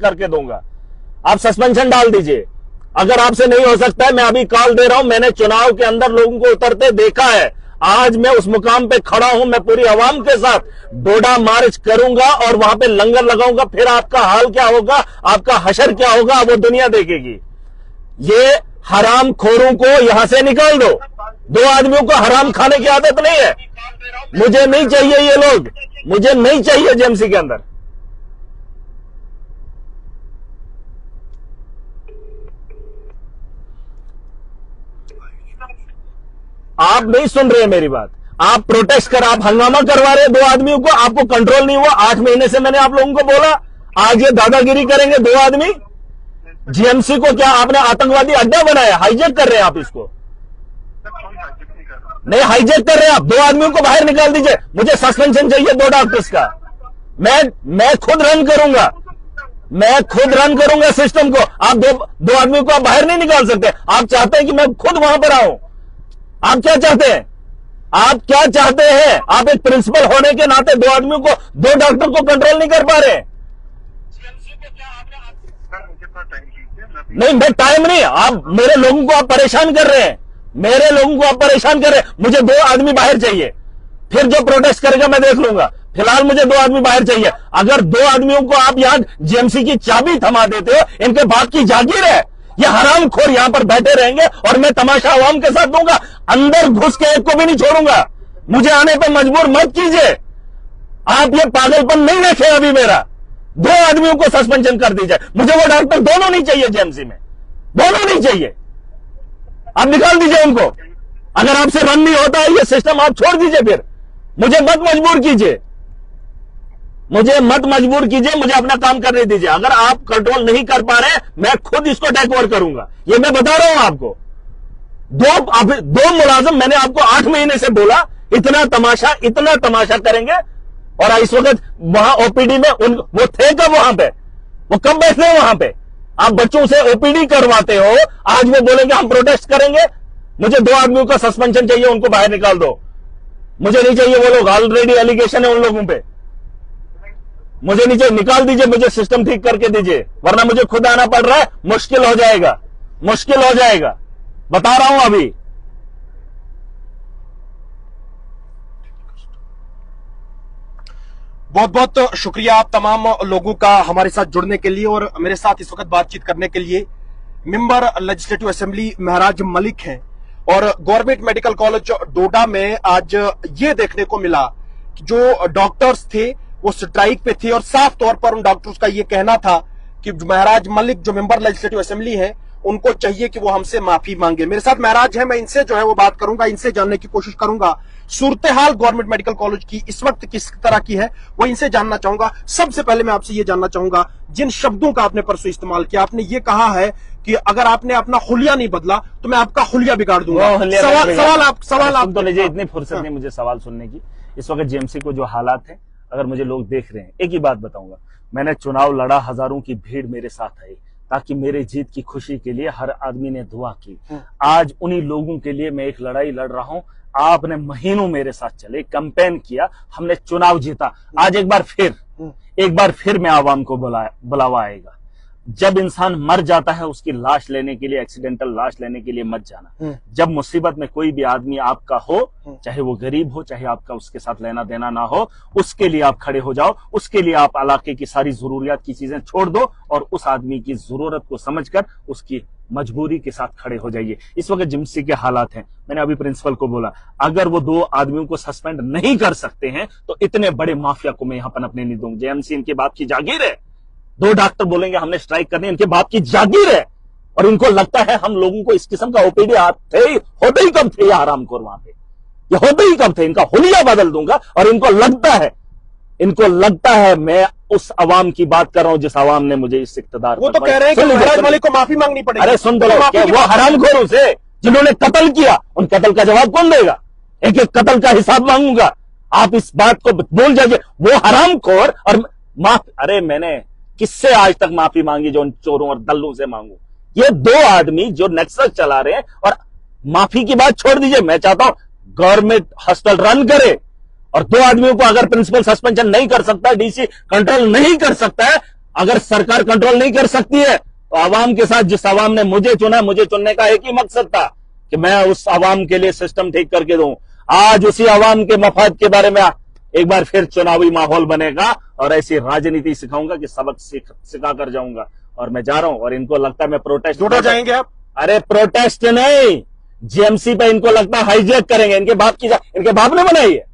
करके दूंगा। आप सस्पेंशन डाल दीजिए। अगर आपसे नहीं हो सकता है, मैं अभी कॉल दे रहा हूं, मैंने चुनाव के अंदर लोगों को उतरते देखा है। आज मैं उस मुकाम पे खड़ा हूं, मैं पूरी आवाम के साथ डोडा मार्च करूंगा और वहां पे लंगर लगाऊंगा। फिर आपका हाल क्या होगा, आपका हशर क्या होगा, वो दुनिया देखेगी। ये हराम खोरों को यहां से निकाल दो। दो आदमियों को हराम खाने की आदत नहीं है। मुझे नहीं चाहिए ये लोग, मुझे नहीं चाहिए जेएमसी के अंदर। आप नहीं सुन रहे मेरी बात। आप प्रोटेस्ट कर, आप हंगामा करवा रहे दो आदमियों को, आपको कंट्रोल नहीं हुआ। 8 महीने से मैंने आप लोगों को बोला, आज ये दादागिरी करेंगे दो आदमी। जेएमसी को क्या आपने आतंकवादी अड्डा बनाया? हाईजैक कर रहे हैं आप इसको। नहीं हाईजैक कर रहे हैं आप। दो आदमियों को बाहर निकाल दीजिए। मुझे सस्पेंशन चाहिए 2 डॉक्टर्स का। मैं खुद रन करूंगा, मैं खुद रन करूंगा सिस्टम को। आप दो आदमियों को आप बाहर नहीं निकाल सकते। आप चाहते हैं कि मैं खुद वहां पर आऊं। आप क्या चाहते हैं? आप क्या चाहते हैं? आप एक प्रिंसिपल होने के नाते 2 आदमियों को, 2 डॉक्टर को कंट्रोल नहीं कर पा रहे। नहीं, मैं टाइम नहीं, आप मेरे लोगों को आप परेशान कर रहे हैं। मेरे लोगों को आप परेशान कर रहे हैं। मुझे 2 आदमी बाहर चाहिए, फिर जो प्रोटेस्ट करेगा मैं देख लूंगा। फिलहाल मुझे 2 आदमी बाहर चाहिए। अगर 2 आदमियों को आप यहां जेएमसी की चाबी थमा देते हो, इनके बाप की जागीर है। ये हरामखोर यहां पर बैठे रहेंगे और मैं तमाशा आवाम के साथ दूंगा। अंदर घुस के एक को भी नहीं छोड़ूंगा। मुझे आने पर मजबूर मत कीजिए। आप ये पागलपन नहीं देखे अभी मेरा। 2 आदमियों को सस्पेंशन कर दीजिए। मुझे वो डॉक्टर दोनों नहीं चाहिए जेएमसी में, दोनों नहीं चाहिए। आप निकाल दीजिए उनको। अगर आपसे रन नहीं होता है ये सिस्टम, आप छोड़ दीजिए। फिर मुझे मत मजबूर कीजिए, मुझे मत मजबूर कीजिए। मुझे अपना काम करने दीजिए। अगर आप कंट्रोल नहीं कर पा रहे, मैं खुद इसको टेक ओवर करूंगा। ये मैं बता रहा हूं आपको। 2 मुलाजिम, मैंने आपको 8 महीने से बोला, इतना तमाशा करेंगे। और इस वक्त वहां ओपीडी में वो थे कब वहां पे? वो कब बैठे हैं वहां पे? आप बच्चों से ओपीडी करवाते हो, आज वो बोलेंगे हम प्रोटेस्ट करेंगे। मुझे 2 आदमियों का सस्पेंशन चाहिए, उनको बाहर निकाल दो। मुझे नहीं चाहिए वो लोग, ऑलरेडी एलिगेशन है उन लोगों पे। मुझे नहीं चाहिए, निकाल दीजिए। मुझे सिस्टम ठीक करके दीजिए, वरना मुझे खुद आना पड़ रहा है। मुश्किल हो जाएगा, मुश्किल हो जाएगा, बता रहा हूं अभी। बहुत बहुत शुक्रिया आप तमाम लोगों का हमारे साथ जुड़ने के लिए और मेरे साथ इस वक्त बातचीत करने के लिए। मेंबर लेजिस्लेटिव असेंबली महराज मलिक हैं और गवर्नमेंट मेडिकल कॉलेज डोडा में आज ये देखने को मिला कि जो डॉक्टर्स थे वो स्ट्राइक पे थे और साफ तौर पर उन डॉक्टर्स का ये कहना था कि महराज मलिक जो मेंबर लेजिस्लेटिव असेंबली है उनको चाहिए कि वो हमसे माफी मांगे। मेरे साथ महराज है, मैं इनसे जो है वो बात करूंगा, इनसे जानने की कोशिश करूंगा सूरत हाल गवर्नमेंट मेडिकल कॉलेज की इस वक्त किस तरह की है, वो इनसे जानना चाहूंगा। सबसे पहले मैं आपसे ये जानना चाहूंगा, जिन शब्दों का आपने परसों इस्तेमाल किया, आपने ये कहा है कि अगर आपने अपना हुलिया नहीं बदला तो मैं आपका हुलिया बिगाड़ दूंगा। सवाल आप तो लीजिए, इतनी फुर्सत नहीं मुझे सवाल सुनने की। इस वक्त जेएमसी को जो हालात है, अगर मुझे लोग देख रहे हैं, एक ही बात बताऊंगा, मैंने चुनाव लड़ा, हजारों की भीड़ मेरे साथ आई ताकि मेरे जीत की खुशी के लिए हर आदमी ने दुआ की। आज उन्हीं लोगों के लिए मैं एक लड़ाई लड़ रहा हूं। आपने महीनों मेरे साथ चले, कैंपेन किया, हमने चुनाव जीता। आज एक बार फिर मैं आवाम को बुलावा आएगा। जब इंसान मर जाता है उसकी लाश लेने के लिए, एक्सीडेंटल लाश लेने के लिए मत जाना। जब मुसीबत में कोई भी आदमी आपका हो, चाहे वो गरीब हो, चाहे आपका उसके साथ लेना देना ना हो, उसके लिए आप खड़े हो जाओ। उसके लिए आप इलाके की सारी जरूरियात की चीजें छोड़ दो और उस आदमी की जरूरत को समझकर उसकी मजबूरी के साथ खड़े हो जाइए। इस वक्त जेएमसी के हालात हैं। मैंने अभी प्रिंसिपल को बोला, अगर वो 2 आदमियों को सस्पेंड नहीं कर सकते हैं तो इतने बड़े माफिया को मैं यहां पनपने नहीं दूंगा। जेएमसी इनके बाप की जागीर है। 2 डॉक्टर बोलेंगे हमने स्ट्राइक करनी, इनके बाप की जागीर है। और इनको लगता है हम लोगों को इस किस्म का ओपीडी होते ही कब थे ये आरामखोर वहां पे, ये होते ही कब थे। इनका हुलिया बदल दूंगा। और इनको लगता है मैं उस अवाम की बात कर रहा हूं जिस अवाम ने मुझे इस इख्तिदार, वो तो कह रहे हैं कि महराज मलिक को माफी मांगनी पड़ेगी। अरे सुन दो, वो हरामखोरों से जिन्होंने कत्ल किया, उन कत्ल का जवाब कौन देगा? एक एक कत्ल का हिसाब मांगूंगा। आप इस बात को भूल जाइए। वो हरामखोर और अरे मैंने किससे आज तक माफी मांगी जो उन चोरों और दल्लों से मांगू? ये 2 आदमी जो नेक्सस चला रहे हैं। और माफी की बात छोड़ दीजिए, मैं चाहता हूं गवर्नमेंट हॉस्पिटल रन करे और 2 आदमियों को अगर प्रिंसिपल सस्पेंशन नहीं कर सकता, डीसी कंट्रोल नहीं कर सकता है, अगर सरकार कंट्रोल नहीं कर सकती है तो आवाम के साथ, जिस आवाम ने मुझे चुना, मुझे चुनने का एक ही मकसद था कि मैं उस आवाम के लिए सिस्टम ठीक करके दूं। आज उसी आवाम के मफाद के बारे में एक बार फिर चुनावी माहौल बनेगा और ऐसी राजनीति सिखाऊंगा कि सबक सिखा कर जाऊंगा। और मैं जा रहा हूं और इनको लगता है मैं प्रोटेस्ट डोडा जाएंगे आप? अरे प्रोटेस्ट नहीं, जीएमसी पे इनको लगता है हाईजैक करेंगे। इनके बाप ने बनाई है,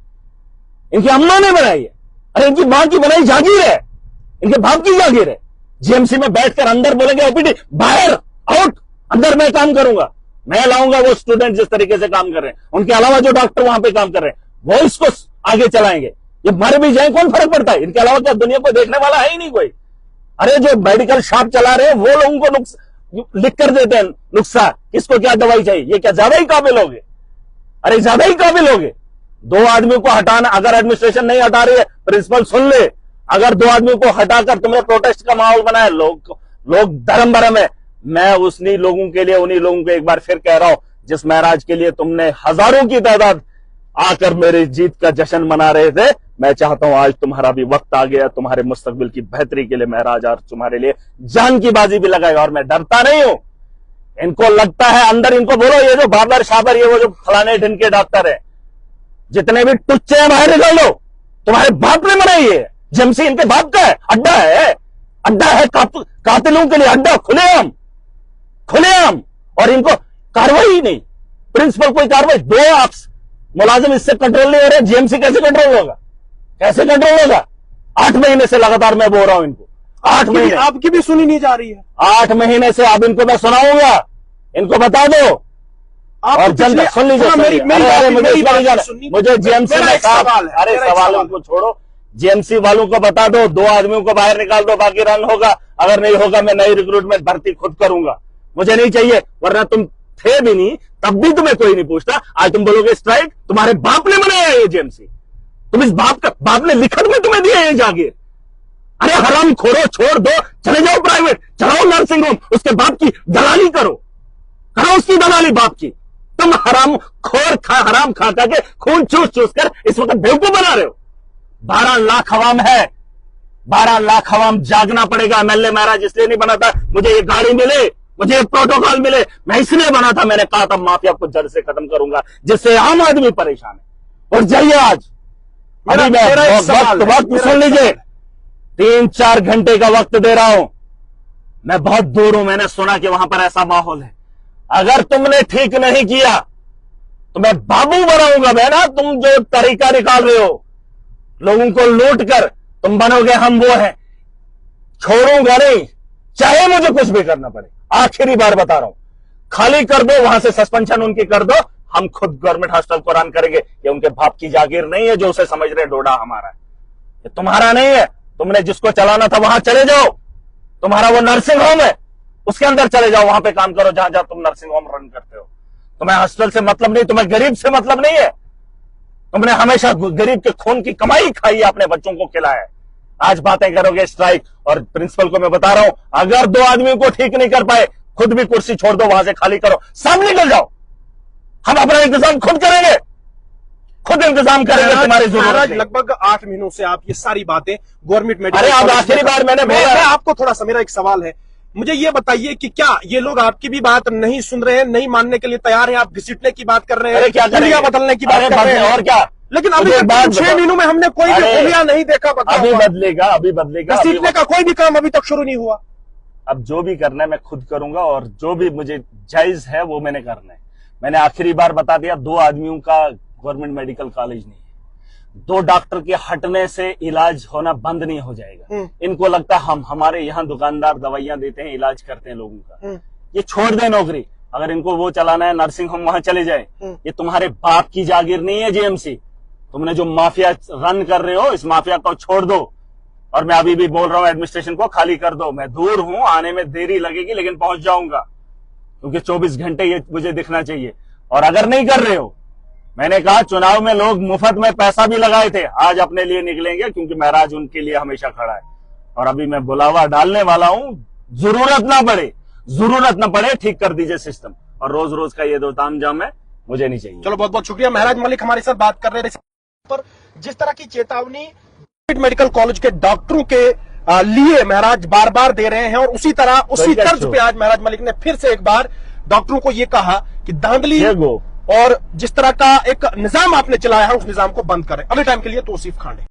इनकी अम्मा ने बनाई है, अरे इनकी मां की बनाई जागीर है, इनके बाप की जागीर है। जीएमसी में बैठकर अंदर बोलेंगे ओपीडी बाहर आउट, अंदर मैं काम करूंगा, मैं लाऊंगा वो स्टूडेंट जिस तरीके से काम कर रहे हैं, उनके अलावा जो डॉक्टर वहां पे काम कर रहे हैं वो इसको आगे चलाएंगे। ये मर भी जाए कौन फर्क पड़ता है, इनके अलावा क्या दुनिया को देखने वाला है ही नहीं कोई। अरे जो मेडिकल शॉप चला रहे हैं वो लोगों को लिख कर देते हैं नुस्खा, किसको क्या दवाई चाहिए। ये क्या ज्यादा ही काबिल होगे? अरे ज्यादा ही काबिल होगे। 2 आदमियों को हटाना, अगर एडमिनिस्ट्रेशन नहीं हटा रही है, प्रिंसिपल सुन ले, अगर 2 आदमियों को हटाकर तुमने प्रोटेस्ट का माहौल बनाया, लोग धर्म भरम है। मैं उन्हीं लोगों के लिए, उन्हीं लोगों को एक बार फिर कह रहा हूं जिस महराज के लिए तुमने हजारों की तादाद आकर मेरी जीत का जश्न मना रहे थे, मैं चाहता हूं आज तुम्हारा भी वक्त आ गया, तुम्हारे मुस्तकबिल की बेहतरी के लिए महराज आज तुम्हारे लिए जान की बाजी भी लगाएगा। और मैं डरता नहीं हूं। इनको लगता है अंदर, इनको बोलो ये जो बाबर शाबर, ये वो जो फलाने ढिन के डॉक्टर है, जितने भी टुच्चे हैं बाहर निकल लो, तुम्हारे बाप ने बनाई है। जेएमसी इनके बाप का है, अड्डा है कातिलों के लिए, अड्डा खुलेआम। और इनको कार्रवाई नहीं, प्रिंसिपल कोई कार्रवाई, 2 आप मुलाजिम इससे कंट्रोल नहीं हो रहे, जीएमसी कैसे कंट्रोल होगा? 8 महीने से लगातार मैं बोल रहा हूं इनको, 8 महीने आपकी भी सुनी नहीं जा रही है। 8 महीने से अब इनको मैं सुनाऊंगा, इनको बता दो। और जनता सुन लीजिए, मुझे जीएमसी में सवाल है। अरे सवालों को छोड़ो, जीएमसी वालों को बता दो, 2 आदमियों को बाहर निकाल दो, बाकी रन होगा। अगर नहीं होगा मैं नई रिक्रूटमेंट भर्ती खुद करूंगा, मुझे नहीं चाहिए। वरना तुम थे भी नहीं तब भी तुम्हें कोई नहीं पूछता। आज तुम बोलोगे स्ट्राइक, तुम्हारे बाप ने बनाया ये जीएमसी, तुम इस बाप ने लिखत में तुम्हें दिया ये जागीर। अरे हराम खोरो, छोड़ दो, चले जाओ प्राइवेट, चलाओ नर्सिंग होम, उसके बाप की दलाली करो उसकी दलाली बाप की। तुम हराम खा के खून चूस कर इस वक्त बेवकूफ बना रहे हो। 12 लाख अवाम है, 12 लाख अवाम जागना पड़ेगा। एमएलए महाराज इसलिए नहीं बना था मुझे ये गाड़ी मिले, मुझे ये प्रोटोकॉल मिले, मैं इसलिए बना था। मैंने कहा था माफिया को जड़ से खत्म करूंगा, जिससे आम आदमी परेशान है। और जाइए आज, अभी मैं वक्त सुन लीजिए, 3-4 घंटे का वक्त दे रहा हूं। मैं बहुत दूर हूं, मैंने सुना कि वहां पर ऐसा माहौल है। अगर तुमने ठीक नहीं किया तो मैं बाबू बनाऊंगा। मैं ना, तुम जो तरीका निकाल रहे हो लोगों को लूट कर, तुम बनोगे हम वो हैं। छोड़ूंगा नहीं, चाहे मुझे कुछ भी करना पड़े। आखिरी बार बता रहा हूं, खाली कर दो, वहां से सस्पेंशन उनकी कर दो, हम खुद गवर्नमेंट हॉस्टल को रन करेंगे। ये उनके बाप की जागीर नहीं है जो उसे समझ रहे डोडा हमारा है, ये तुम्हारा नहीं है। तुमने जिसको चलाना था वहां चले जाओ, तुम्हारा वो नर्सिंग होम है, उसके अंदर चले जाओ, वहां पे काम करो जहां जहां तुम नर्सिंग होम रन करते हो। तुम्हें हॉस्टल से मतलब नहीं, तुम्हें गरीब से मतलब नहीं है। तुमने हमेशा गरीब के खून की कमाई खाई है, अपने बच्चों को खिलाया है। आज बातें करोगे स्ट्राइक। और प्रिंसिपल को मैं बता रहा हूं, अगर 2 आदमियों को ठीक नहीं कर पाए, खुद भी कुर्सी छोड़ दो, वहां से खाली करो, सब निकल जाओ। हम अपना इंतजाम खुद करेंगे, खुद इंतजाम करेंगे, तुम्हारी जरूरत नहीं। लगभग 8 महीनों से आप ये सारी बातें गवर्नमेंट मेडिकल, अरे अब आखिरी बार मैंने बोला, आपको थोड़ा सा मेरा एक सवाल है, मुझे ये बताइए कि क्या ये लोग आपकी भी बात नहीं सुन रहे हैं, नहीं मानने के लिए तैयार हैं? आप घसीटने की बात कर रहे हैं, क्या दुनिया बदलने की बात कर रहे हैं, और क्या? लेकिन अभी 6 महीनों में हमने कोई भी दुनिया नहीं देखा। अभी बदलेगा। घसीटने का कोई भी काम अभी तक शुरू नहीं हुआ। अब जो भी करना है मैं खुद करूंगा, और जो भी मुझे जायज है वो मैंने करना है। मैंने आखिरी बार बता दिया, 2 आदमियों का गवर्नमेंट मेडिकल कॉलेज नहीं है। 2 डॉक्टर के हटने से इलाज होना बंद नहीं हो जाएगा। इनको लगता है हमारे यहाँ दुकानदार दवाइयां देते हैं, इलाज करते हैं लोगों का, ये छोड़ दे नौकरी। अगर इनको वो चलाना है, नर्सिंग होम, वहां चले जाए। ये तुम्हारे बाप की जागीर नहीं है जीएमसी। तुमने जो माफिया रन कर रहे हो, इस माफिया को छोड़ दो। और मैं अभी भी बोल रहा हूं एडमिनिस्ट्रेशन को खाली कर दो। मैं दूर हूं, आने में देरी लगेगी, लेकिन पहुंच जाऊंगा, क्योंकि 24 घंटे ये मुझे दिखना चाहिए। और अगर नहीं कर रहे हो, मैंने कहा चुनाव में लोग मुफ्त में पैसा भी लगाए थे, आज अपने लिए निकलेंगे, क्योंकि महराज उनके लिए हमेशा खड़ा है। और अभी मैं बुलावा डालने वाला हूं, जरूरत ना पड़े ठीक कर दीजिए सिस्टम। और रोज रोज का ये 2 तामझाम है, मुझे नहीं चाहिए। चलो, बहुत बहुत शुक्रिया। महराज मलिक हमारे साथ बात कर रहे थे पर जिस तरह की चेतावनी मेडिकल कॉलेज के डॉक्टरों के लिए महराज बार बार दे रहे हैं, और उसी तरह उसी तर्ज पे आज महराज मलिक ने फिर से एक बार डॉक्टरों को यह कहा कि धांधली और जिस तरह का एक निजाम आपने चलाया है उस निजाम को बंद करें। अगले टाइम के लिए तौसीफ खांडे।